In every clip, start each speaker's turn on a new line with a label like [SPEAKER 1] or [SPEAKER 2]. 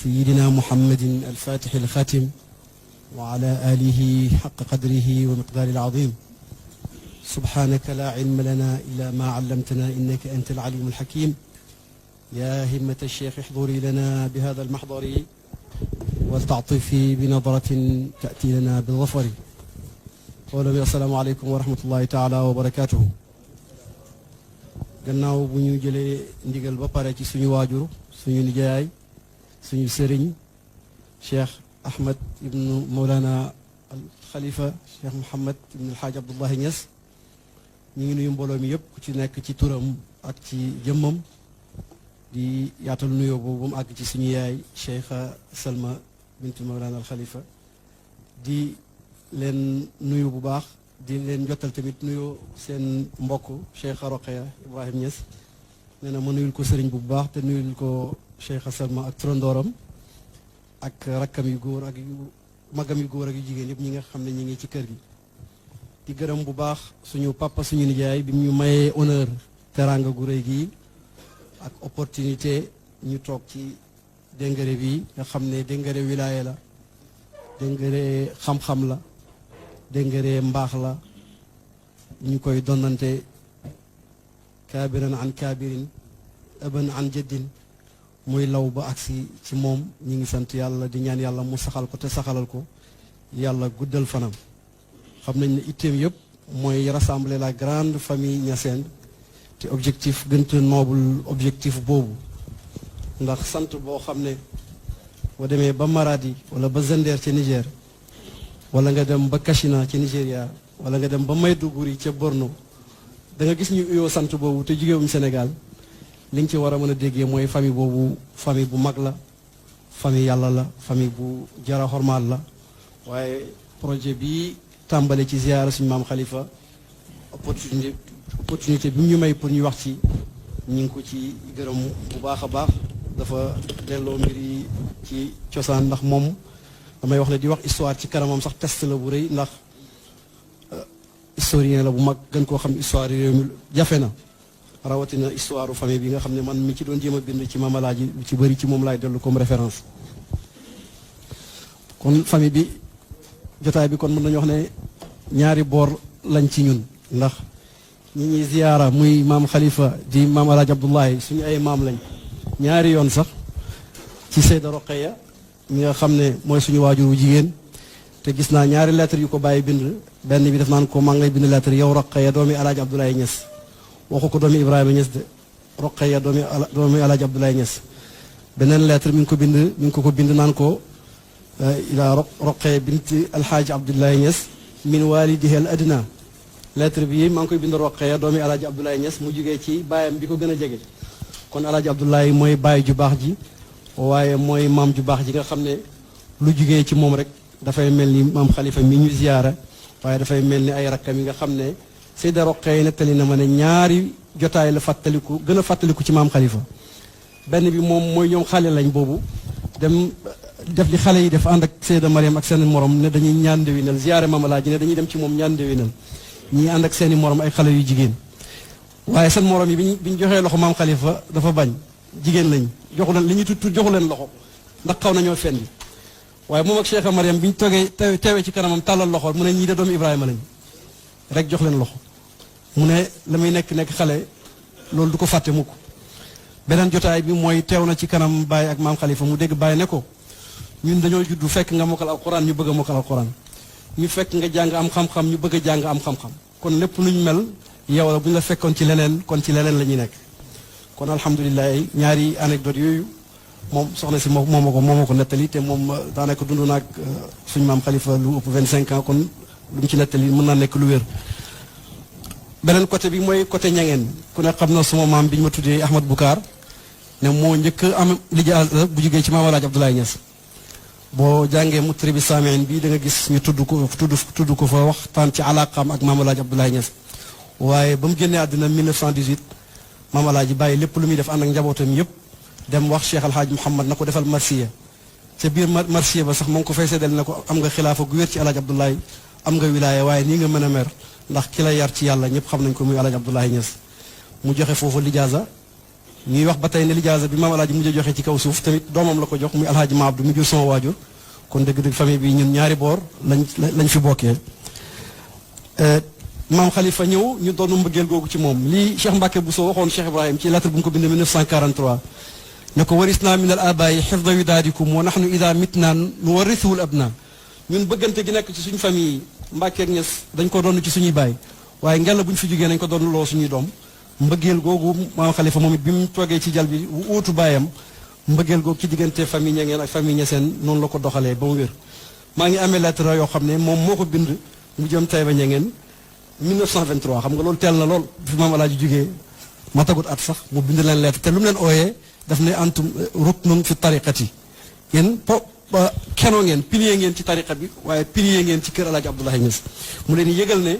[SPEAKER 1] سيدنا محمد الفاتح الخاتم وعلى آله حق قدره ومقدار العظيم. سبحانك لا علم لنا إلا ما علمتنا إنك أنت العليم الحكيم. يا همة الشيخ احضري لنا بهذا المحضر ولتعطفي بنظرة تأتي لنا بالظفر. السلام عليكم ورحمة الله تعالى وبركاته. gannaaw bu ñu jëlee ndigal ba pare ci suñu waajur suñu nijaay suñu sëriñ Cheikh Ahmed ibnu Mawlana al Khalifa Cheikh Mouhamed ibnu Alhaaj Abdullahi Niass ñu ngi nuyu mbooloo mi yëpp ku ci nekk ci turam ak ci jëmmam di yaatal nuyoo boobu mu àgg ci suñu yaay Cheikha Salma bintu Mawlana al Khalifa di leen nuyu bu baax di leen jottal tamit nuyoo seen mbokk Cheikha Roqeya Ibrahim Niass nee na ma nuyul ko sëriñ bu baax te nuyul ko Cheikha Salma ak trondooram ak rakkam yu góor ak yu magam yu góor ak yu jigéen yëpp ñi nga xam ne ñi ngi ci kër gi di gërëm bu baax suñu papa suñu nijaay bi ñu mayee honneur teranga gu rëy gi ak opportunité ñu toog ci déngare bi nga xam ne déngare wilaya la déngare xam-xam la déngare mbaax la ñu koy donnante kaabiran an kaabirin ëban an jëddin muy law ba agsi ci moom ñi ngi sant yàlla di ñaan yàlla mu saxal ko te saxalal ko yàlla guddal fanam xam nañ ne itteem yëpp mooy rassembler la grande famille Niassène te objectif gënta noble objectif boobu ndax sant boo xam ne boo demee ba Maradi wala ba Zender ca Niger wala nga dem ba Kashina ci Nigéria wala nga dem ba Maiduguri ca Borno da nga gis ñu uyoo sant boobu te jugewuñ Sénégal li nga ci war a mën a déggee mooy famille boobu famille bu mag la famille yàlla la famille bu jara xormaal la waaye projet bi tàmbale ci ziyaara suñu maam Khalifa opportunité bi mu ñu may pour ñu wax ci ñu ngi ko ci gërëm bu baax a baax dafa delloo mbir yi ci cosaan ndax moom damay wax ne di wax histoire ci kanamam sax test la bu rëy ndax historien la bu mag gën koo xam histoire réew mi jafe na rawatina histoire famille bi nga xam ne man mi ci doon jéem a bind ci mamalaaji lu ci bëri ci moom laay dellu comme référence kon famille bi jotaay bi kon mën nañu wax ne ñaari boor lañ ci ñun ndax ñi ñuy ziyaara muy maam Khalifa di maam Alaaji Abdullahi suñu ay maam lañ ñaari yoon sax ci Seyda Roqeya mi nga xam ne mooy suñu waajuru jigéen te gis naa ñaari lettre yu ko bàyyi bind benn bi def naan ko maa ngi lay bind lettre yow Roqeya doomi Alaaji Abdoulaye Niass waxu ko doomi Ibrahima Niass de Roqeya doomi Alaaji Abdoulaye Niass beneen lettre mi ngi ko bind mi ngi ko bind naan ko ila Roqeya binti Alhaaji Abdoulaye Niass min walidihi al adna lettre bi maa ngi koy bind Roqeya doomi Alaaji Abdoulaye Niass mu jugee ci baayam bi ko gën a jege kon Alaaji Abdoulaye mooy baay ju baax ji waaye mooy maam ju baax ji nga xam ne lu jugee ci moom rek dafay mel ni maam Khalifa mi ñu ziyaara waaye dafay mel ni ay rakkam yi nga xam ne Seyda Roqeya nettali na ma ne ñaari jotaay la fàttaliku gën a fàttaliku ci maam Khalifa benn bi moom mooy ñoom xale lañ boobu dem def li xale yi def ànd ak Seyda Mariam ak seen morom ne dañuy ñaan ndewinal ziyaare maam Alaaji ne dañuy dem ci moom ñaan ndewinal ñii ànd ak seeni morom ay xale yu jigéen waaye seen morom yi bi ñu joxee loxo maam Khalifa dafa bañ jigéen lañ joxu leen li ñuy tudd joxu leen loxo ndax xaw nañoo fen bi waaye moom ak Cheikha Mariam bi ñu toogee teewee ci kanamam tàllal loxo mu ne ñii de doomu Ibrahima lañ rek jox leen loxo mu ne la muy nekk xale loolu du ko fàtte mukk beneen jotaay bi mooy teew na ci kanam Baye ak maam Khalifa mu dégg Baye ne ko ñun dañoo juddu fekk nga mokkal alquran ñu bëgg a mokkal alquran ñu fekk nga jàng am xam-xam ñu bëgg a jàng am xam-xam kon lépp lu ñu mel yow la bu ñu la fekkoon ci leneen kon ci leneen la ñuy nekk kon alhamdulilah ñaari anecdote yooyu moom soxna si moo ma ko nettali te moom daanaka dund naag suñu maam Khalifa lu ëpp 25 ans kon lu mu ci nettali mën naa nekk lu wér. beneen côté bi mooy côté ñangeen ku ne xam na suma maam bi ñu ma tuddee Ahmad Boucar ne moo njëkk am lijaasa bu jógee ci maam Alaaji Abdoulaye Niass boo jàngee Mutribi Saamiin bi da nga gis ñu tudd ko fa waxtaan ci alaaqaam ak maam Alaaji Abdoulaye Niass waaye ba mu génnee àddina 1918 maam Alaaji bàyyi lépp lu muy def ànd ak njabootam yëpp dem wax Cheikh Alhaaj Mouhamad na ko defal marsiya ca biir marsiya ba sax moo ngi ko fay seddal ne ko am nga xilaafa gu wér ci Alaaji Abdoulaye am nga wilaaya waaye nii nga mën a mer ndax ki la yar ci yàlla ñëpp xam nañ ko muy Alaaji Abdoulaye Niass mu joxe foofu lijaasa ñuy wax ba tey ne lijaasa bi maam alaaji mujj joxe ci kaw suuf tamit doomam la ko jox muy alhaaji ma abdu mu jur sama waajur kon dëgg-dëgg famille bi ñun ñaari boor lañ fi bokkee maam Khalifa ñëw ñu doonu mbëggeel googu ci moom lii Cheikh Mbacke Bousso waxoon Cheikh Ibrahim ci lettre bu mu ko bindee 1943 ne ko waris naa min al abaayi xifda widaadikum wa nahnu ida mitna nuwarisuhu al abna ñun bëggante gi nekk ci suñu famille yi Mbacke ak Ñas dañ ko doon ci suñuy baay waaye ngella bu ñu fi jógee nañ ko doon loo suñuy doom mbëggeel googu maam Khalifa moom it bi mu toogee ci jal bi uutu baayam mbëggeel googu ci diggante famille ña ngeen ak famille ñaseen noonu la ko doxalee ba mu wér maa ngi amee lettre yoo xam ne moom moo ko bind mu jëm Taïba Niangène 1923 xam nga loolu teel na lool fi maam alaaji jógee ma tagut at sax mu bind leen lettre te lu mu leen ooyee daf ne antum ruknun fi tariqati yéen kenoo ngeen pilier ngeen ci tariqa bi waaye pilier ngeen ci kër alaaji Abdoulaye Niass mu leen yëgal ne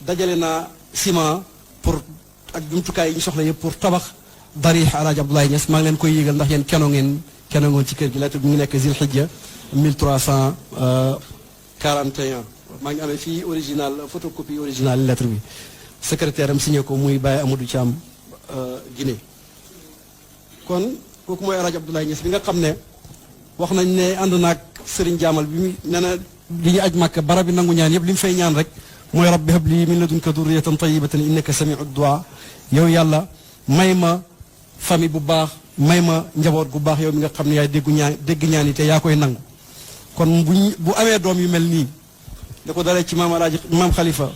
[SPEAKER 1] dajale naa ciment pour ak jumtukaay yi ñu soxla yëpp pour tabax darix alaaji Abdoulaye Niass maa ngi leen koy yëgal ndax yéen kenoo ngeen ci kër gi lettre bi mu ngi nekk Zilhijja 1341 maa ngi amee fii original photocopie originale lettre bi secrétaire am signé ko muy Baye Amadou Thiam Guinée kon kooku mooy alaaji Abdoulaye Niass bi nga xam ne wax nañ ne ànd naag Serigne Jaamal bi mu nee na li ñu aj Makka barab bi nangu ñaan yëpp li mu fay ñaan rek mooy rabbi habli min ladunka durriyatan tayyibatan innaka samiu du'a yow yàlla may ma famille bu baax may ma njaboot gu baax yow mi nga xam ne yaay dégg ñaan yi te yaa koy nangu kon bu amee doom yu mel nii da ko dalee ci maam alaaji maam Khalifa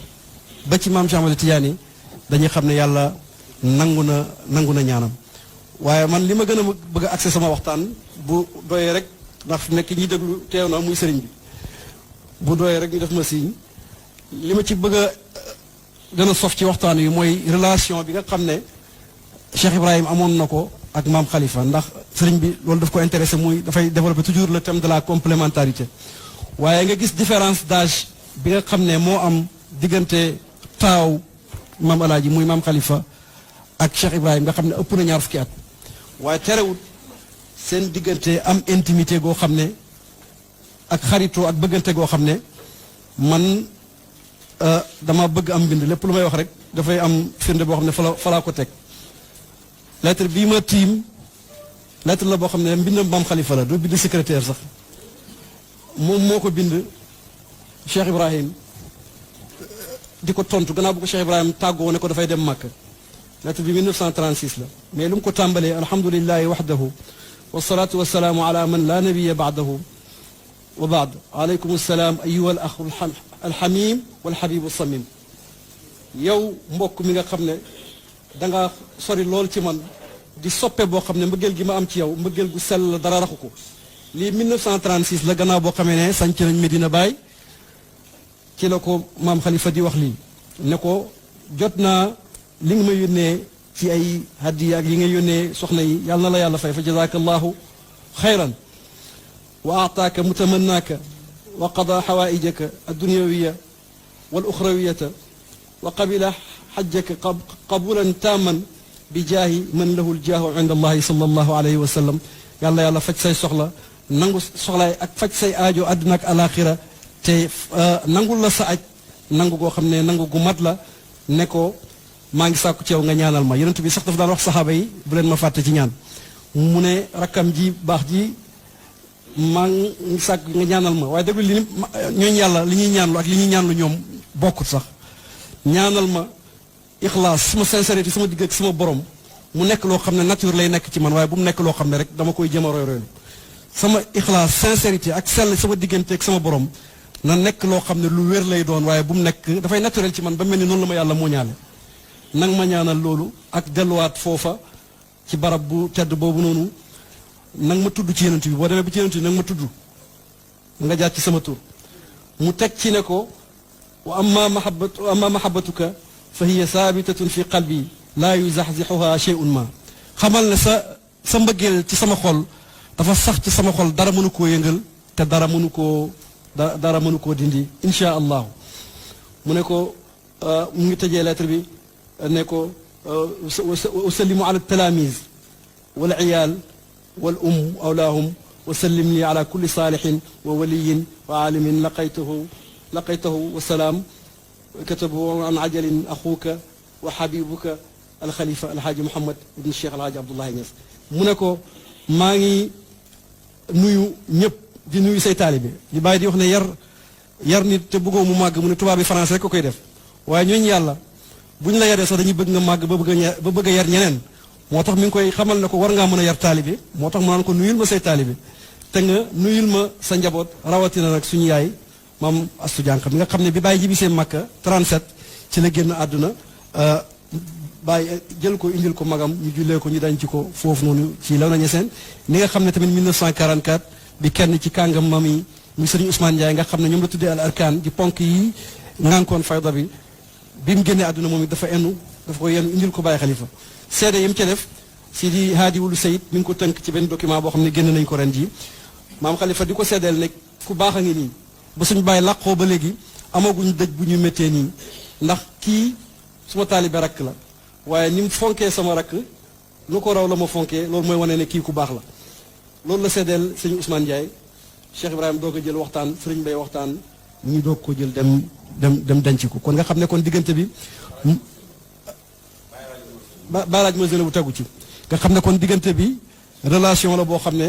[SPEAKER 1] ba ci maam Cheikh Ahmadou Tidiane dañuy xam ne yàlla nangu na ñaanam waaye man li ma gën a bëgg a accès sama waxtaan bu doyee rek ndax nekk ñi déglu teew na muy sëriñ bi bu doyee rek ñu def ma signe li ma ci bëgg a gën a sof ci waxtaan wi mooy relation bi nga xam ne Cheikh Ibrahim amoon na ko ak maam Khalifa ndax sëriñ bi loolu daf ko intéressé muy dafay développer toujours le thème de la complémentarité waaye nga gis différence d'âge bi nga xam ne moo am diggante taaw maam alaaji muy maam Khalifa ak Cheikh Ibrahim nga xam ne ëpp na ñaar fukki at waaye terewut seen diggante am intimité goo xam ne ak xaritoo ak bëggante goo xam ne man dama bëgg am mbind lépp lu may wax rek dafay am firnde boo xam ne fa laa ko teg lettre bii ma tiim lettre la boo xam ne mbindam maam Khalifa la doo bind secrétaire sax moom moo ko bind Cheikh Ibrahim di ko tontu gannaaw bu ko Cheikh Ibrahim tàggoo ne ko dafay dem Màkka lettre bi 1936 la mais lu mu ko tàmbalee alhamdulillahi wahdahu wasalaatu wasalaamu ala man la nabiya baadahu wa baad aleykum salaam ayuha al axu alxamim walxabibu samim yow mbokk mi nga xam ne danga sori lool ci man di soppe boo xam ne mbëggeel gi ma am ci yow mbëggeel gu sell la dara raxu ko lii 1936 la gannaaw boo xamee ne sanc nañ Medina Baye ci la ko maam Khalifa di wax lii ne ko jot naa li nga ma yónnee ci ay hadiya ak yi nga yónnee soxna yi yàlla na la yàlla fay fa jazakallahu xayran wa aataaka mutamannaaka wa qada xawaaijaka addunyawiya wal uxrawiyata wa qabila xajjaka qabulan taaman bi jaahi man lahu ljaahu inda allahi sallallahu alayhi wa sallam yàlla faj say soxla nangu soxlaay ak faj say aajo àdduna ak alaxira te nangul la sa aj nangu goo xam ne nangu gu mat la ne ko maa ngi sàkku ci yow nga ñaanal ma yonent bi sax dafa daan wax saxaaba yi bu leen ma fàtte ci ñaan mu ne rakkam ji baax ji maa ngi sàkk nga ñaanal ma waaye déglu li ñooñu yàlla li ñuy ñaanlu ak li ñuy ñaanlu ñoom bokkut sax ñaanal ma ixlaas sama sincérité sama digg ak sama borom mu nekk loo xam ne nature lay nekk ci man waaye bu mu nekk loo xam ne rek dama koy jëm a roy roylu sama ixlaas sincérité ak sell sama diggante ak sama borom na nekk loo xam ne lu wér lay doon waaye bu mu nekk dafay naturel ci man ba mel ni noonu la ma yàlla moo ñaale nag ma ñaanal loolu ak delluwaat foofa ci barab bu tedd boobu noonu nag ma tudd ci yenent bi boo demee ba ci yenent bi nag ma tudd nga jaar ci sama tur mu teg ci ne ko wa amma mahabbatuka fa hiya saabitatun fi qalbi laa yuzaxzixuha shay'un ma xamal ne sa mbëggeel ci sama xol dafa sax ci sama xol dara mënu koo yëngal te dara mënu koo dindi insha allahu mu ne ko mu ngi tëjee lettre bi ne ko usallimu ala talaamiz wal iyaal wal awlaahum wa sallim li ala kulli saalixin wa waliyin wa aalimin laqaytahu wa salaam katabahu an ajalin axuuka wa xabibuka alxalifa alhaaji Mouhamad ibn Cheikh alhaaji Abdoulaye Niass mu ne ko maa ngi nuyu ñëpp di nuyu say taalibe di bàyyi di wax ne yar nit te bëggoo mu màgg mu ne tubaab bi français rek ko koy def waaye ñooñu yàlla bu ñu la yaree sax dañuy bëgg nga màgg ba bëgg a yar ñeneen moo tax mi ngi koy xamal ne ko war ngaa mën a yar taalibe moo tax mu naan ko nuyul ma say taalibe te nga nuyul ma sa njaboot rawatina nag suñu yaay maam Astu Jànq mi nga xam ne bi bàyyi jibisee Makka 37 ci la génn àdduna bàyyi jël ko indil ko magam ñu jullee ko ñu denc ko foofu noonu ci Léona Niassène ni nga xam ne tamit 1944 bi kenn ci kàngam mam yi muy Sëriñ Ousmane Ndiaye nga xam ne ñoom la tuddee al arkaan di ponk yi ngànkoon fayda bi mu génnee àdduna moom it dafa ko yenn indil ko bàyyi xalifa seede yi mu ca def si di haadi wulu sayid mi ngi ko tënk ci benn document boo xam ne génn nañ ko ren ji maam xalifa di ko seedeel ne ku baax a ngi nii ba suñu bàyyi làqoo ba léegi amaguñ dëj bu ñu méttee nii ndax kii suma taalibe rakk la waaye ni mu fonkee sama rakk lu ko raw la ma fonkee loolu mooy wane ne kii ku baax la loolu la seddeel sëñ Ousmane Ndiaye Cheikh Ibrahima doog a jël waxtaan sëriñ Bay waxtaan ñu doog ko jël dem denc ko kon nga xam ne kon diggante bi baalaaj ma bu tegu ci nga xam ne kon diggante bi relation la boo xam ne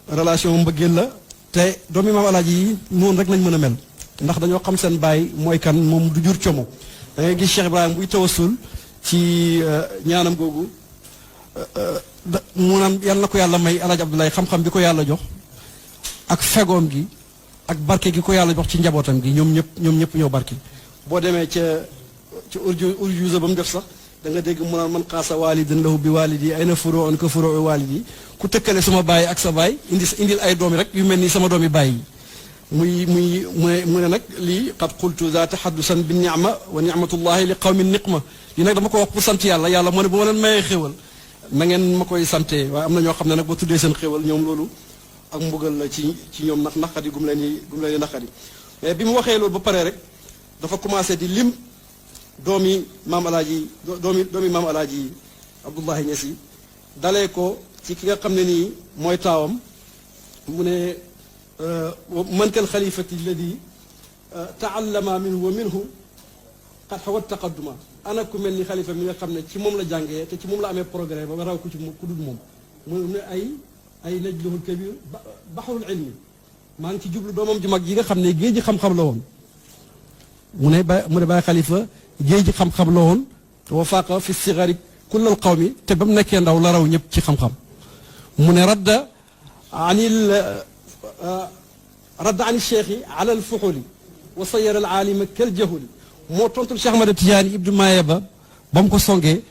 [SPEAKER 1] relation mbëggeel la te doomi maam alaaji yi noonu rek lañ mën a mel ndax dañoo xam seen baay mooy kan moom du jur como da ngay gis Cheikh Ibrahima buy tawasul ci ñaanam googu mu naan yàlla na ko yàlla may alaaji Abdoulaye xam-xam bi ko yàlla jox ak fegoom gi ak barke gi ko yàlla jox ci njabootam gi ñoom ñëpp ñoo barke boo demee ca urjuza ba mu def sax da nga dégg mu naan man xaasa waalidin lahu bi waalidi ay na furoo on ko furoo waalidi ku tëkkale sama baay ak sa baay indil ay doomi rek yu mel ni sama doomi baay yi mu ne nag lii qad qultu za tahaddusan bi ni'ma wa ni'matullahi li qawmin niqma lii nag dama ko wax pour sant yàlla moo ne bu ma leen mayee xéwal na ngeen ma koy sante waaye am na ñoo xam ne nag ba tuddee seen xéwal ñoom loolu ak mbugal la ci ñoom ndax naqadi gum leen di naqadi mais bi mu waxee loolu ba pare rek dafa commencé di lim doomi maam alaaji Abdoulaye Niass yi dalee ko ci ki nga xam ne nii mooy taawam mu ne man kal xalifati alladi taallama minhu wa minhu qad xawat taqadduma ana ku mel ni xalifa mi nga xam ne ci moom la jàngee te ci moom la amee progrès ba raw ko ci ku dul moom mu ne ay najluhul kabir baxrul ilmi maa ngi ci jublu doomam ju mag yi nga xam ne géej ji xam-xam la woon mu ne bàyyi xalifa géej ji xam-xam la woon te wa faaqa fi sigari kullal qawmi te ba mu nekkee ndaw la raw ñëpp ci xam-xam mu ne radda ani cheikhi ala alfuxuli wa sayara alaalima kal jahuli moo tontul Cheikh Ahmad Tidiane ibnu Maayaba ba mu ko songee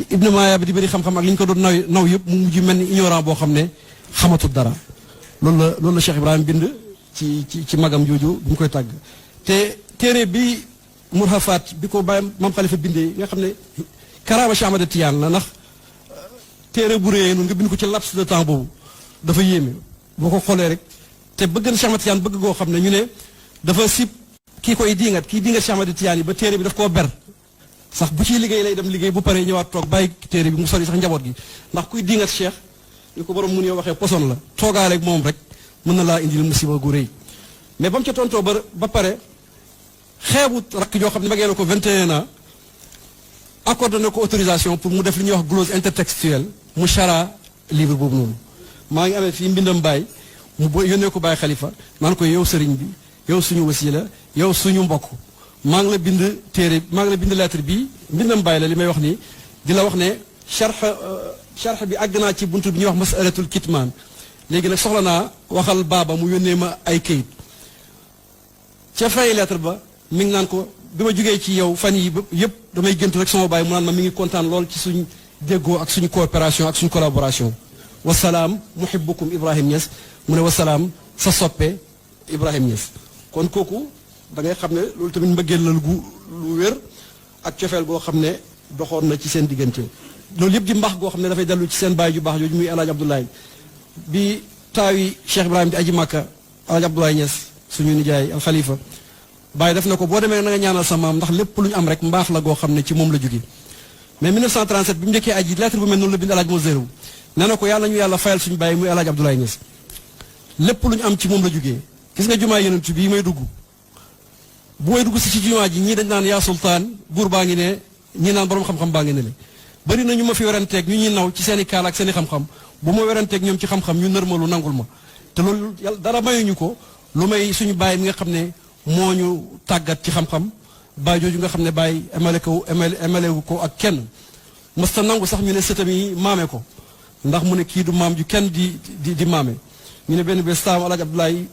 [SPEAKER 1] ibnu Maayaba di bëri xam-xam ak li ñu ko doon naw yëpp mu mujj mel ni ignorant boo xam ne xamatul dara loolu la Cheikh Ibrahima bind ci magam jooju bu ñu koy tàgg te téere bi murhafaat bi ko bàyyi maam xalifa bindee nga xam ne karaama Cheikh Ahmad Tidiane la ndax téere bu réyee noonu nga bind ko ci laps de temps boobu dafa yéeme boo ko xoolee rek te bëgg na Cheikh Ahmad Tidiane bëgg goo xam ne ñu ne dafa sib kii diingat Cheikh Ahmad Tidiane yi ba téere bi daf koo ber sax bu ciy liggéey lay dem liggéey bu paree ñëwaat toog bàyyi téere bi mu sori sax njaboot gi ndax kuy diingat Cheikh li ko borom mun yoo waxee poson la toogaaleeg moom rek mën na laa indil musiba gu rëy mais ba mu ca tontoo ba pare xeebut rakk joo xam ne magee na ko 21 ans accordé na ko autorisation pour mu def li ñuy wax glose intertextuelle mu chara livre boobu noonu maa ngi amee fii mbindam baay mu yónnee ko Baay Xalifa naan ko yow sëriñ bi yow suñu wasila yow suñu mbokk maa ngi la bind lettre bi mbindam baay la li may wax nii di la wax ne charx bi àgg naa ci buntu bi ñuy wax masalatul kitmaan léegi nag soxla naa waxal baaba mu yónnee ma ay këyit ca fay lettre ba mi ngi naan ko bi ma jógee ci yow fan yi yëpp damay gënt rek sama baay mu naan ma mi ngi kontaan lool ci suñ déggoo ak suñu coopération ak suñu collaboration wasalaam muhibbukum Ibrahim Niass mu ne wasalaam sa soppe Ibrahim Niass kon kooku da ngay xam ne loolu tamit mbëggeel la lu wér ak cofeel goo xam ne doxoon na ci seen diggante loolu yëpp di mbaax goo xam ne dafay dellu ci seen baay ju baax jooju muy El Hadj Abdoulaye bi taawi Cheikh Ibrahima di aji Màkka El Hadj Abdoulaye Niass suñu nijaay al Khalifa Baye def na ko boo demee na nga ñaanal sa maam ndax lépp lu ñu am rek mbaax la goo xam ne ci moom la jóge mais 1937 bi mu njëkkee aji lettre bu mel noonu la bind El Hadj Mozero nee na ko yàlla ñu yàlla fayal suñu baay muy El Hadj Abdoulaye Niass lépp lu ñu am ci moom la jógee gis nga jumaa yenentu bii may dugg bu may dugg si ci jumaa ji ñii dañ naan yaa sultaan buur baa ngi ne ñii naan borom xam-xam baa ngi ne le bari na ñu ma fi weranteeg ñu ñuy naw ci seen i kaal ak seen i xam-xam bu ma weranteeg ñoom ci xam-xam ñu nërmalu nangul ma te loolu yàlla dara mayuñu ko lu may suñu baay mi nga xam ne moo ñu tàggat ci xam-xam baay jooju nga xam ne baay emalewu ko ak kenn mësta nangu sax ñu ne sëtam yi maame ko ndax mu ne kii du maam ju kenn di maame ñu ne benn bés saam Alaaji Abdoulaye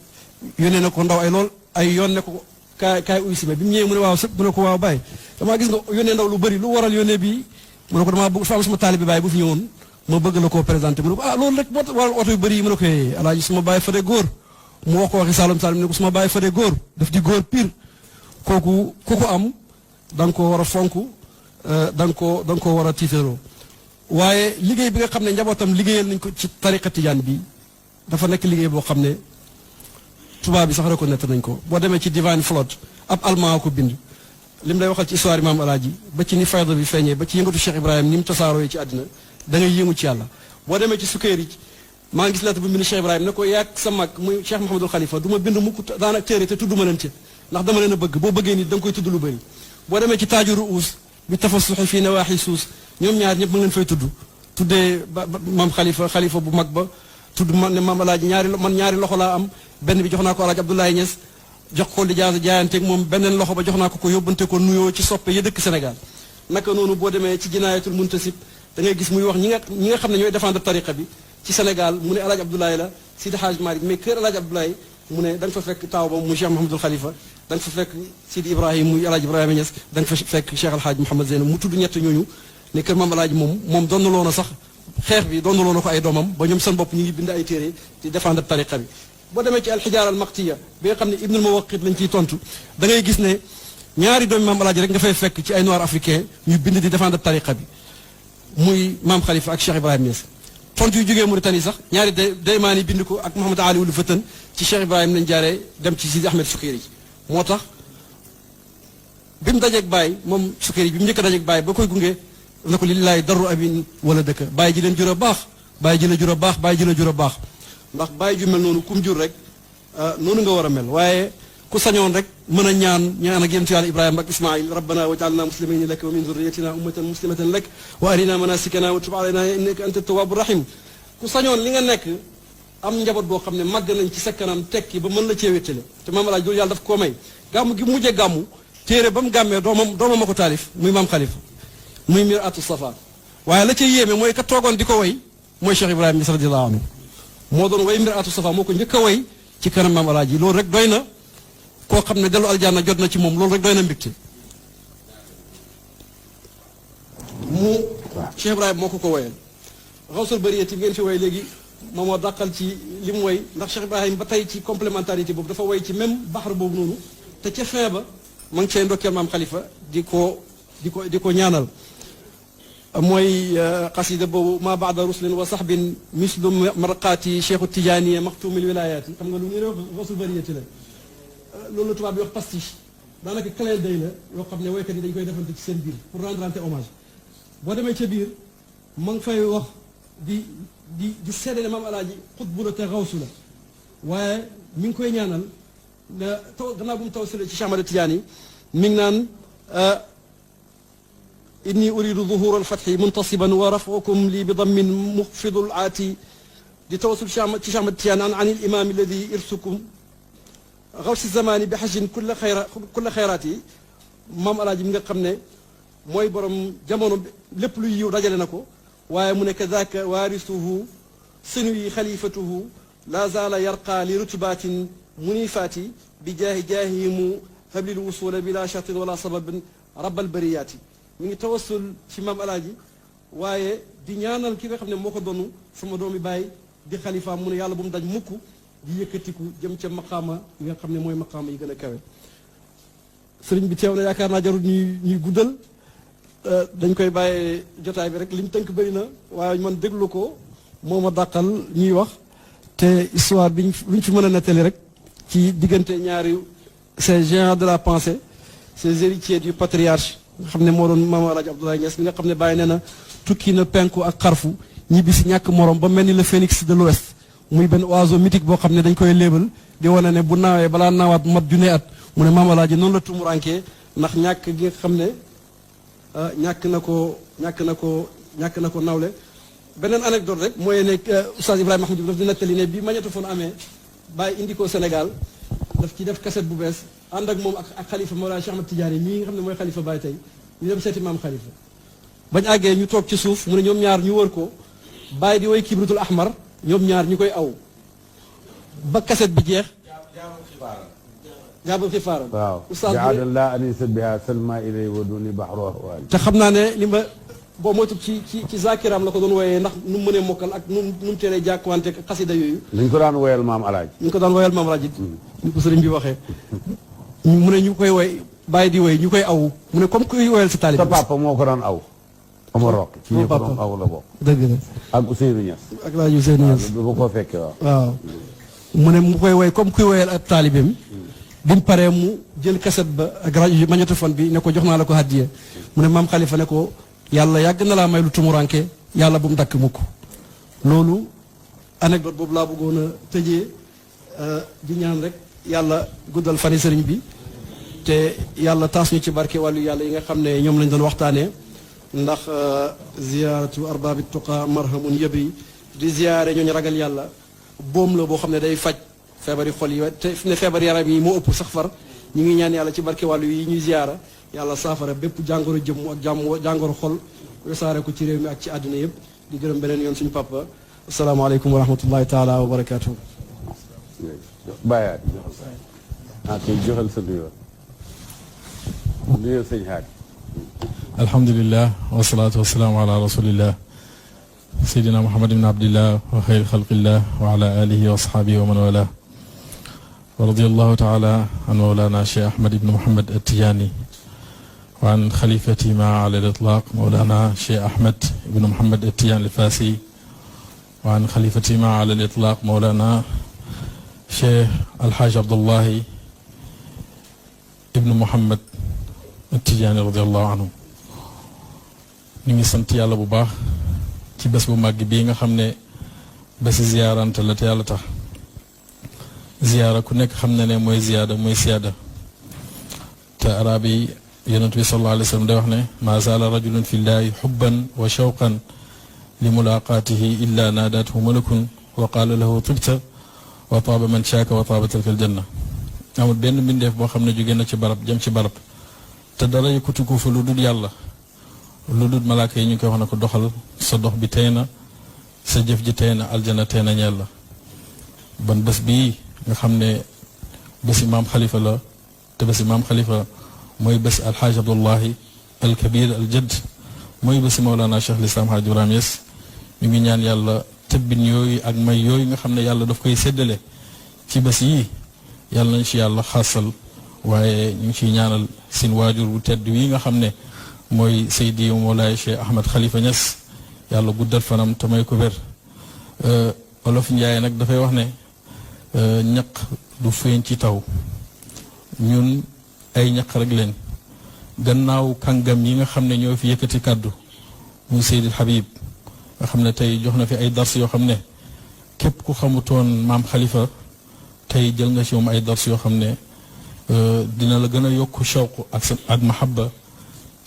[SPEAKER 1] yónnee na ko ndaw ay lool ay yoon ne ko kaay uy si bi mu ñëwee mu ne waaw sëpp mu ne ko waaw baay damaa gis nga yónnee ndaw lu bëri lu waral yónnee bi mu ne ko damaa bëgg fa am sama taalibe baay bu fi ñëwoon ma bëgg la koo présenté mu ne ko loolu rek moo waral oto yu bëri yi mu ne ko Alaaji suma baay fa de góor mu wax ko waxi Saalum Saalum ne ko suma baay fa de góor daf di góor pire kooku ku ko am da nga koo war a fonk da nga koo war a tiitaroo waaye liggéey bi nga xam ne njabootam liggéeyal nañ ko ci tariqa tijaan bi dafa nekk liggéey boo xam ne tubaab bi sax reconnaître nañ ko boo demee ci Divine Flood ab allemand ko bind lim lay waxal ci histoire Maam Alaaji ba ci ni fayda bi feeñee ba ci yëngatu Cheikh Ibrahim ni mu tasaaroo ci àddina da ngay yéemu ci yàlla boo demee ci Sukayri maa ngi gis lettre bu bind Cheikh Ibrahim ne ko yaag sa mag muy Cheikh Mouhamadul Khalifa du ma bind mukk daanaka téere te tudduma leen ci ndax dama leen a bëgg boo bëggee nit da nga koy tudd lu bëri boo demee ci taaju ruus bi tafasuxi fii nawaaxi suus ñoom ñaar ñëpp mu ngi leen fay tudd tuddee maam xalifa bu mag ba tudd man ne maam Alaaji ñaari loxo laa am benn bi jox naa ko Alaaji Abdoulaye Niass jox ko lijaasa jaayanteeg moom beneen loxo ba jox naa ko yóbbante ko nuyoo ci soppe yi dëkk Sénégal naka noonu boo demee ci jinaayatul muntasib da ngay gis muy wax ñi nga xam ne ñooy défendre tariqa bi ci Sénégal mu ne Alaaji Abdoulaye la Sidi Hadj Malick mais kër Alaaji Abdoulaye mu ne da nga fa fekk taaw ba mu Cheikh Mouhamadul Khalifa da nga fa fekk Sidi Ibrahim muy Alaaji Ibrahima Niass da nga fa fekk Cheikh Alhaaj Mouhamad Zeynab mu tudd ñett ñooñu ne kër maam Alaaji moom donnaloo na sax xeex bi donnaloo na ko ay doomam ba ñoom seen bopp ñu ngi bind ay téere di défendre tariqa bi boo demee ci alxijaara almaqtiya bi nga xam ne Ibnul Mawaqit lañ ciy tontu da ngay gis ne ñaari doomi maam Alaaji rek nga fay fekk ci ay noir africain ñu bind di défendre tariqa bi muy maam Khalifa ak Cheikh Ibrahima Niass tontu yu jógee Mauritanie sax ñaari daymaan yi bind ko ak Mouhamad Ali Wulu Fatan ci Cheikh Ibrahima lañ jaaree dem ci Sidi Ahmed Sukayri moo tax bi mu dajeeg Baye moom Sukayri bi mu njëkk a dajeeg Baye ba koy gunge na ko lillaay daru abin wala dëkk Baye ji leen jur a baax Baye ji la jur a baax Baye ji la jur a baax ndax Baye ju mel noonu kum jur rek noonu nga war a mel waaye ku sañoon rek mën a ñaan ak yonentu Yàlla Ibrahima ak Ismaïl rabbana waj'alna muslimayni lak wa min dhurriyyatina ummatan muslimatan lak wa arina manasikana wa tub alayna innaka anta tawwabu rahim ku sañoon li nga nekk am njaboot boo xam ne màgg nañ ci sa kanam tekki ba mën la cee wéttale te maam Alaaji loolu yàlla daf koo may gàmmu gi mujjee gàmmu téere ba mu gàmmee doomam a ko taalif muy maam Khalifa muy Mir'atu Safa waaye la ca yéeme mooy ka toogoon di ko way mooy Cheikh Ibrahima Niass radiyallahu anhu moo doon way Mir'atu Safa moo ko njëkk a way ci kanam maam Alaaji loolu rek doy na koo xam ne dellu aljanna jot na ci moom loolu rek doy na mbégte mu Cheikh Ibrahima moo ko wayal Rawsul Bariyati ngeen fi way léegi moom moo dàqal ci li mu way ndax Cheikh Ibrahima ba tey ci complémentarité boobu dafa way ci même baxar boobu noonu te ca fin ba ma ngi cay ndokkeel maam Khalifa di ko ñaanal mooy xasida boobu ma baada ruslin wa saxbin mislu marqaati cheikhu tijaaniya maxtumil wilayaati xam nga lu ñu ne Rawsul Bariyati la loolu la tubaab bi wax pastiche daanaka clin d'œil la yoo xam ne woykat yi dañu koy defante ci seen biir pour rendre hommage boo demee ca biir ma ngi fay wax di seede ne maam Alaaji xutbu la te xawsu la waaye mi ngi koy ñaanal gannaaw bu mu tawassulee ci Cheikh Ahmad Tidiane mi ngi naan inni uridu zuhura alfatxi muntasiban wa rafukum li bi dammin muxfidul aati di tawassul ci Cheikh Ahmad Tidiane an il imam alladi irsukum xawsi zamani bi xajin kulla xayraat yi maam Alaaji mi nga xam ne mooy borom jamono lépp luy yiw dajale na ko waaye mu ne kadaka waarisuhu sinu yi xalifatuhu la zaala yarqa li rutubatin munifaati bi jaahimu hablil wusula bila chartin wala sababin rabbal bariyaati mi ngi tawassul ci maam Alaaji waaye di ñaanal ki nga xam ne moo ko doonu sama doomi baay di xalifa mu ne yàlla bu mu daj mukk di yëkkatiku jëm ca maqaama yi nga xam ne mooy maqaama yi gën a kawe sëriñ bi teew na yaakaar naa jarul ñuy guddal dañ koy bàyyee jotaay bi rek liñ tënk bëri na waaye man déglu ko moo ma dàqal ñuy wax te histoire biñ fi mën a nettali rek ci diggante ñaari ces géants de la pensée ces héritiers du patriarche nga xam ne moo doon Maam Alaaji Abdoulaye Niass mi nga xam ne bàyyi nee na tukki na penku ak xarfu ñibbi si ñàkk morom ba mel ni le phénix de l'ouest muy benn oiseau mythique boo xam ne dañ koy léebal di wane ne bu naawee balaa naawaat mat junne at mu ne Maam Alaaji noonu la tumurankee ndax ñàkk gi nga xam ne ñàkk na ko ñàkk na ko nawle beneen anecdote rek mooy ne oustaz Ibrahima Mahmoud daf di nettali ne bi magnétophone amee bàyyi indi ko Sénégal daf ci def cassette bu bees ànd ak moom ak xalifa Mawlana Cheikh Ahmad Tidiane mii nga xam ne mooy xalifa Baye tey ñu dem seeti maam xalifa bañ àggee ñu toog ci suuf mu ne ñoom ñaar ñu wër ko Baye di woy kibritul ahmar ñoom ñaar ñu koy aw ba cassette bi jeex jaabal xifaaram
[SPEAKER 2] waaw
[SPEAKER 1] oustaz
[SPEAKER 2] jaadallah anisa biha salma ilay wa duni bahru ahwali
[SPEAKER 1] te xam naa ne li ma boo moytu ci zakiraam la ko doon wooyee ndax nu mu mënee mokkal ak nu mu teelee jàkkuwante xasida yooyu
[SPEAKER 2] ñu ko daan woyal maam alaaj
[SPEAKER 1] ñu ko daan woyal maam rajit ñu ko sëriñ bi waxee mu ne ñu koy woy bàyyi di woy ñu koy aw mu ne comme kuy woyal sa taalib
[SPEAKER 2] sa papa moo ko daan aw Omar Roq ci ñi ko doon aw la bokk
[SPEAKER 1] dëgg la
[SPEAKER 2] ak Ousseynou Niass
[SPEAKER 1] ak laa Ousseynou Niass
[SPEAKER 2] bu ko fekkee waaw
[SPEAKER 1] waaw mu ne mu koy woy comme kuy woyal ak taalibeem bi mu paree mu jël cassette ba ak rajo magnétophone bi ne ko jox naa la ko hadiya mu ne maam Khalifa ne ko yàlla yàgg na laa may lu tumuranke yàlla bu mu dakk mukk loolu anecdote boobu laa bëggoon a tëjee di ñaan rek yàlla guddal fani sëriñ bi te yàlla taas ñu ci barke wàllu yàlla yi nga xam ne ñoom lañ doon waxtaanee ndax ziyaaratu arbaabi tuqa marhamun yëbi di ziyaare ñooñu ragal yàlla boom la boo xam ne day faj feebari xol yi te fi ne feebar yaram yi moo ëpp sax far ñu ngi ñaan yàlla ci barke wàllu yi ñuy ziyaara yàlla saafara bépp jàngoro jëmm ak jàngoro xol wesaare ko ci réew mi ak ci àddina yëpp di gërëm beneen yoon suñu papa asalaamaaleykum wa rahmatullahi taala wa barakaatu.
[SPEAKER 2] bàyyaat kay joxal sa nuyoo nuyoo sëñ Haadi.
[SPEAKER 3] alhamdulilah wasalaatu wasalaamu ala rasulillah seydina muhammad ibn abdillah wa xayri xalqillah wa ala alihi wa asxaabihi wa man wala wa radiallahu taala an mawlana cheikh ahmad ibn muhammad attijaani wa an xalifati ma ala al-itlaq mawlana cheikh ahmad ibn muhammad attijaani al-faasi wa an xalifati ma ala al-itlaq mawlana cheikh alxaaj abdullahi ibn muhammad attijaani radiallahu anhu ñu ngi sant yàlla bu baax ci bés bu màgg bii nga xam ne bési ziyaarante la te yàlla tax ziyaara ku nekk xam ne ne mooy ziyaada mooy siyaada te arab yi yonent bi sallallahu alayhi wa sallam day wax ne ma zaala rajulun fi llaahi xubban wa shawqan li mulaqaatihi illa naadaathu malakun wa qaala lahu tibta wa taaba man shaaka wa taaba tilka aljanna amul benn mbindeef boo xam ne jóge na ci barab jëm ci barab te dara yëkkatu ko fa lu dul yàlla lu dul malaaka yi ñu koy wax ne ko doxal sa dox bi tey na sa jëf ji tey na aljana tey na ñeel la ban bés bii nga xam ne bési maam xalifa la te bési maam xalifa mooy bés alxaaj abdullahi alkabir aljadd mooy bési mawlana cheikh lislaam haaj ibrahima Niass ñu ngi ñaan yàlla tëbbin yooyu ak may yooyu nga xam ne yàlla daf koy séddale ci bés yii yàlla nañ ci yàlla xaasal waaye ñu ngi ciy ñaanal seen waajur bu tedd wi nga xam ne mooy Seydi Mawlaay Cheikh Ahmad Khalifa Niass yàlla guddal fanam te may ko wér olof Njaay nag dafay wax ne ñaq du feeñ ci taw ñun ay ñaq rek leen gannaaw kàngam yi nga xam ne ñoo fi yëkkati kàddu muy Seydil Habib nga xam ne tey jox na fi ay dars yoo xam ne képp ku xamutoon maam Khalifa tey jël nga ci moom ay dars yoo xam ne dina la gën a yokk shawq ak mahabba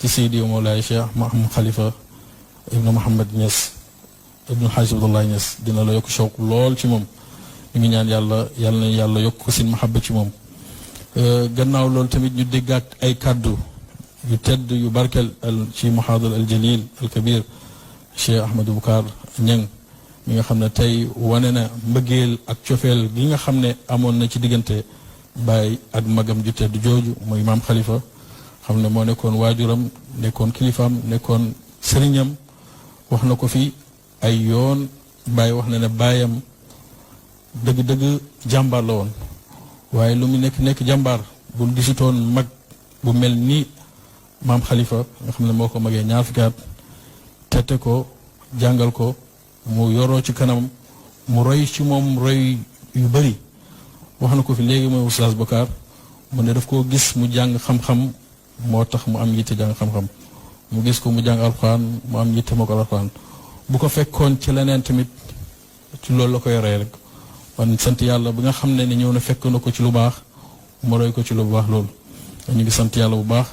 [SPEAKER 3] ci Seydi Mawlaay Cheikh Mahamad Khalifa ibnu Muhammad Niass ibnu Hajj Abdullahi Niass dina la yokk shawq lool ci moom ñu ngi ñaan yàlla na yàlla yokk ko seen mahabba ci moom gannaaw loolu tamit ñu déggaat ay kàddu yu tedd yu barkel ci muhaadar al jalil al kabir Cheikh Ahmadou Boucar Niang mi nga xam ne tey wane na mbëggeel ak cofeel gi nga xam ne amoon na ci diggante Baay ak magam ju tedd jooju mooy maam Khalifa xam ne moo nekkoon waajuram nekkoon kilifaam nekkoon sëriñam wax na ko fi ay yoon Baay wax na ne baayam dëgg-dëgg jàmbaar la woon waaye lu mu nekk jàmbaar bul gisutoon mag bu mel ni maam Khalifa nga xam ne moo ko magee ñaar fukki at tette ko jàngal ko mu yoroo ci kanam mu roy ci moom roy yu bëri wax na ko fi léegi mooy Oustaz Boucar mu ne daf koo gis mu jàng xam-xam moo tax mu am yitte jàng xam-xam mu gis ko mu jàng alxuraan mu am yitte moo ko alxuraan bu ko fekkoon ci leneen tamit ci loolu la koy roy rek wan sant yàlla bi nga xam ne ñëw na fekk na ko ci lu baax mu roy ko ci lu baax loolu ñu ngi sant yàlla bu baax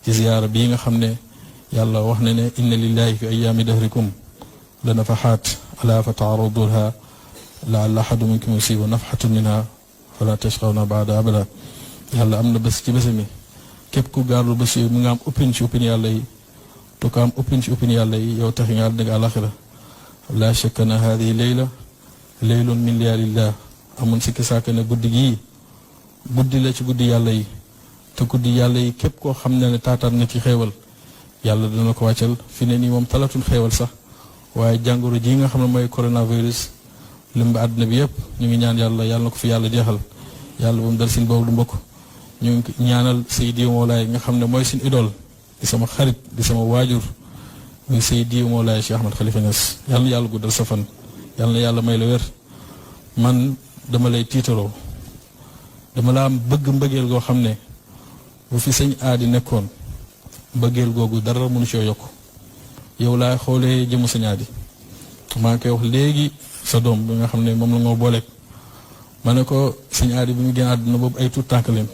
[SPEAKER 3] ci ziyaara bii nga xam ne yàlla wax na ne inna lillahi fi ayaami dahrikum la nafaxaat ala fa taaraduha laalla ahadu minkum yusibu nafxatun minha fala tashqawna baada abada yàlla am na bés ci bésami képp ku gaarlu bés yooyu mu nga am uppin ci uppin yàlla yi to ko am uppin ci uppin yàlla yi yow taxi nga àddina àlaxira la shakka na hadihi leyla leylun min layaalillah amun sikki saaka ne guddi gii guddi la ci guddi yàlla yi te guddi yàlla yi képp koo xam ne taataan nga ci xéewal yàlla dana ko wàccal fi ne nii moom talatul xéewal sax waaye jàngoro ji nga xam ne mooy coronavirus lim ba àddina bi yëpp ñu ngi ñaan yàlla yàlla na ko fi yàlla jeexal yàlla bu mu dal sin boobu du mbokk ñu ngi ñaanal Seydi Mawlaay nga xam ne mooy sin idole di sama xarit di sama waajur muy Seydi Mawlaay Cheikh Ahmad Khalifa Niass yàlla na yàlla guddal sa fan yàlla na yàlla may la wér man dama lay tiitaroo dama la am bëgg mbëggeel goo xam ne bu fi sëñ aadi nekkoon mbëggeel googu dara mënu coo yokk yow laa xoolee jëmu sëñ aadi maa ngi koy wax léegi sa doom bi nga xam ne moom la ngoo booleeg ma ne ko sëñ aadi bi mu génn àdduna boobu ay tuut tànk leen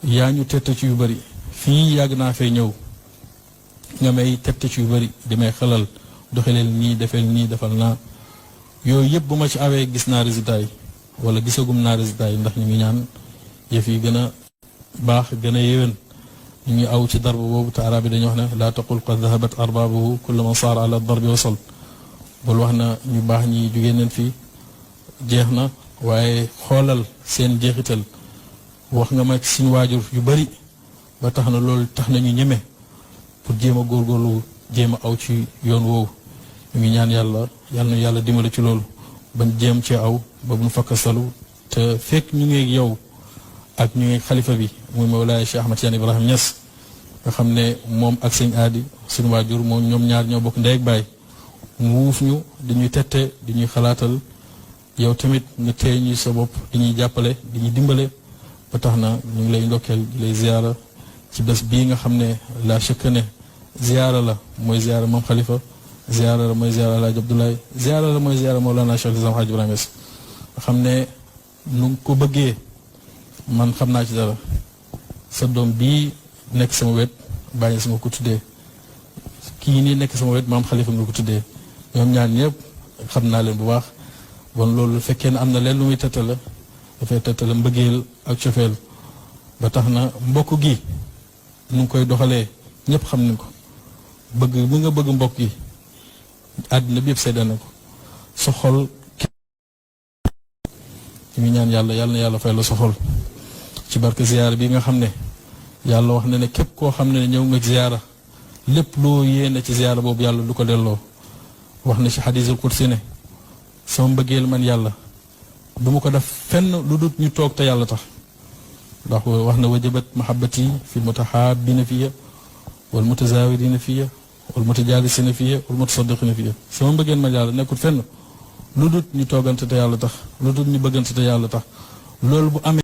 [SPEAKER 3] yaa ñu tette ci yu bëri fii yàgg naa fay ñëw nga may tette ci yu bëri di may xelal doxaleel nii defeel nii defal naa yooyu yëpp bu ma ci awee gis naa résultat yi wala gisagum naa résultat yi ndax ñu ngi ñaan yëf yi gën a baax gën a yéwén ñu ngi aw ci darb boobu te arab yi dañuy wax ne laa taqul qad dahabat arbaabuhu kulla man saara ala darbi wasal bul wax na ñu baax ñi jugee neen fii jeex na waaye xoolal seen jeexital wax nga ma suñu waajur yu bari ba tax na loolu tax nañu ñeme pour jéem a góorgóorlu jéem a aw ci yoon woowu ñu ngi ñaan yàlla yàlla na yàlla dimbali ci loolu bañ jéem cee aw ba bu ñu fakk salu te fekk ñu ngi yow ak ñu ngi xalifa bi muy Mawlaay Cheikh Ahmad Tidiane Ibrahima Niass nga xam ne moom ak sëñ aadi suñu waajur moom ñoom ñaar ñoo bokk ndey ak baay mu wuuf ñu di ñuy tette di ñuy xalaatal yow tamit nga téye ñu sa bopp di ñuy jàppale di ñuy dimbale ba tax na ñu ngi lay ndokkeel di lay ziyaara ci bés bii nga xam ne la chèque ne ziyaara la mooy ziyaara moom xalifa ziyaara la mooy ziyaara Alaaji Abdoulaye ziyaara la mooy ziyaara Mawlana Cheikh Islam Hadj Ibrahima Niass nga xam ne nu ko bëggee man xam naa ci dara sa doom bii nekk sama wet bàyyi sama ko tuddee kii nii nekk sama wet maam xalifa nga ko tuddee ñoom ñaar ñëpp xam naa leen bu baax bon loolu fekkee ne am na leen lu muy tëttala dafay tëttala mbëggeel ak cofeel ba tax na mbokk gi nu ngi koy doxalee ñëpp xam nañ ko bëgg mu nga bëgg mbokk gi àddina bi yëpp sedda na ko sa xol ñu ngi ñaan yàlla yàlla na yàlla fay la sa xol ci barke ziyaara bi nga xam ne yàlla wax na ne képp koo xam ne ñëw nga ziyaara lépp loo yéene ci ziyaara boobu yàlla du ko delloo wax na ci xadiisul qudsi ne sama mbëggeel man yàlla du ma ko def fenn lu dut ñu toog te yàlla tax ndax wax na wajabat mahabbati fi mutahaabina fiya wal mutazawirina fiya wal mutajalisina fiya wal mutasaddiqina fiya sama mbëggeel man yàlla nekkul fenn lu dut ñu toogante te yàlla tax lu dut ñu bëggante te yàlla tax loolu bu amee